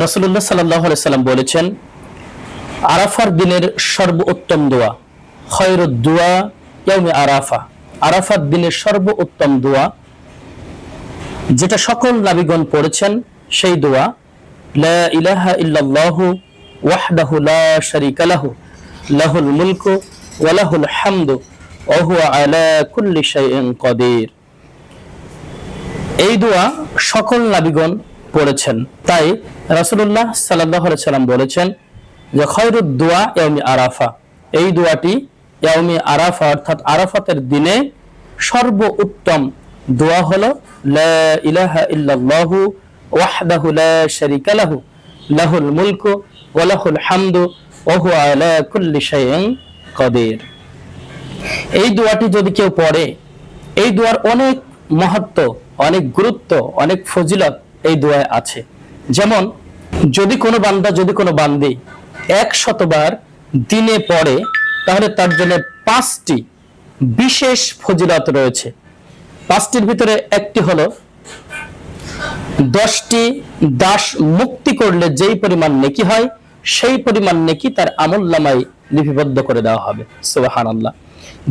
রাসূলুল্লাহ সাল্লাল্লাহু আলাইহি সাল্লাম বলেছেন, আরাফার দিনের সর্বোত্তম দোয়া খায়রুদ দুআ ইয়াউমে আরাফা। আরাফার দিনের সর্বোত্তম দোয়া যেটা সকল নবীগণ পড়েছেন সেই দোয়া, লা ইলাহা ইল্লাল্লাহু ওয়াহদাহু লা শারীকা লাহু লাহুল মুলকু ওয়া লাহুল হামদু ওয়া হুয়া আলা কুল্লি শাইইন কাদির। এই দোয়া সকল নবীগণ পড়েছেন, তাই রাসূলুল্লাহ সাল্লাল্লাহু আলাইহি সাল্লাম বলেছেন যে খায়রুদ দুআ ইয়াউমি আরাফা। এই দোয়াটি ইয়াউমি আরাফা অর্থাৎ আরাফাতের দিনে সর্বোত্তম দোয়া হলো লা ইলাহা ইল্লাল্লাহু ওয়াহদাহু লা শারীকা লাহু লাহুল মুলকু ওয়া লাহুল হামদু ওয়া হুয়া আলা কুল্লি শাইইন কাদির। এই দোয়াটি যদি কেউ পড়ে, এই দোয়ার অনেক মাহাত্ম্য, অনেক গুরুত্ব, অনেক ফজিলত এই দোয়ায় আছে। যেমন যদি কোনো বান্দা, যদি কোনো বান্দি 100 বার দিনে পড়ে, তাহলে তার জন্য 5টি বিশেষ ফজিলত রয়েছে। 5টির ভিতরে একটি হলো 10টি দাস মুক্তি করলে যেই পরিমাণ নেকি হয়, সেই পরিমাণ নেকি তার আমলনামায় লিপিবদ্ধ করে দেওয়া হবে। সুবহানাল্লাহ।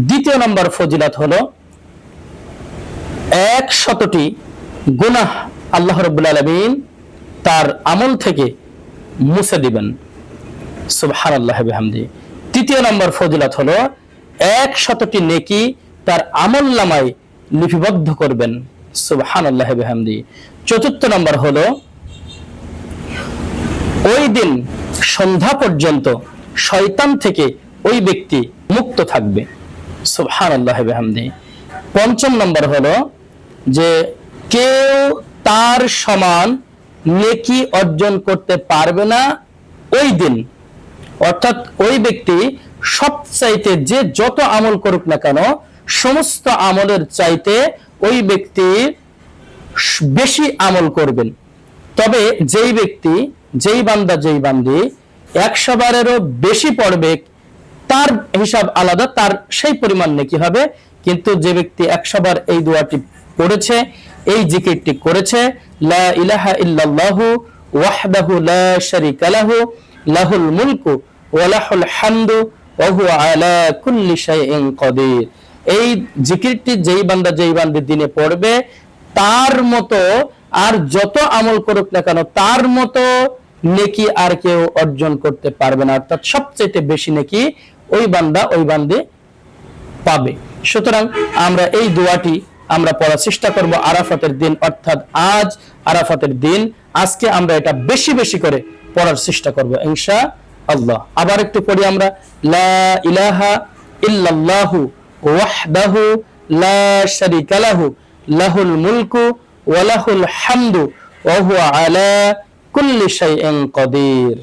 দ্বিতীয় নম্বর ফজিলত হলো 100টি গুনাহ আল্লাহ রাব্বুল আলামিন তার আমল থেকে মুছে দিবেন। সুবহানাল্লাহ বিহামদিহি। তৃতীয় নম্বর ফজিলত হলো 100টি নেকি তার আমলনামায় লিপিবদ্ধ করবেন। সুবহানাল্লাহ বিহামদিহি। চতুর্থ নম্বর হলো ওই দিন সন্ধ্যা পর্যন্ত শয়তান থেকে ওই ব্যক্তি মুক্ত থাকবে। সুবহানাল্লাহ বিহামদিহি। পঞ্চম নম্বর হলো যে কেউ তার সমান নেকি অর্জন করতে পারবে না ওই দিন, অর্থাৎ ওই ব্যক্তি সবচাইতে যে যত আমল করুক না কেন, সমস্ত আমলের চাইতে ওই ব্যক্তি বেশি আমল করবেন। তবে যেই ব্যক্তি, যেই বান্দা, যেই বান্দি 100 বারেরও বেশি পড়বে, তার হিসাব আলাদা, তার সেই পরিমাণ নেকি হবে। কিন্তু যে ব্যক্তি 100 বার এই দোয়াটি পড়েছে, এই জিকিরটি করেছে, লা ইলাহা ইল্লাল্লাহু ওয়াহদাহু লা শারীকা লাহু লাহুল মুলকু ওয়া লাহুল হামদু ওয়া হুয়া আলা কুল্লি শাইইন কাদির, এই জিকিরটি যেই বান্দা, যেই বান্দি দিনে পড়বে, তার মতো আর যত আমল করুক না কেন, তার মতো নেকি আর কেউ অর্জন করতে পারবে না। অর্থাৎ সবচেয়ে বেশি নেকি ওই বান্দা, ওই বান্দি পাবে। সুতরাং আমরা এই দোয়াটি আমরা পড়ার চেষ্টা করব আরাফাতের দিন, অর্থাৎ আজ আরাফাতের দিন। আজকে আমরা এটা বেশি বেশি করে পড়ার চেষ্টা করব ইনশাআল্লাহ। আবার একটু পড়ি আমরা, লা ইলাহা ইল্লাল্লাহু ওয়াহদাহু লা শারীকা লাহু লাহুল মুলকু ওয়া লাহুল হামদু ওয়া হুয়া আলা কুল্লি শাইইন কাদির।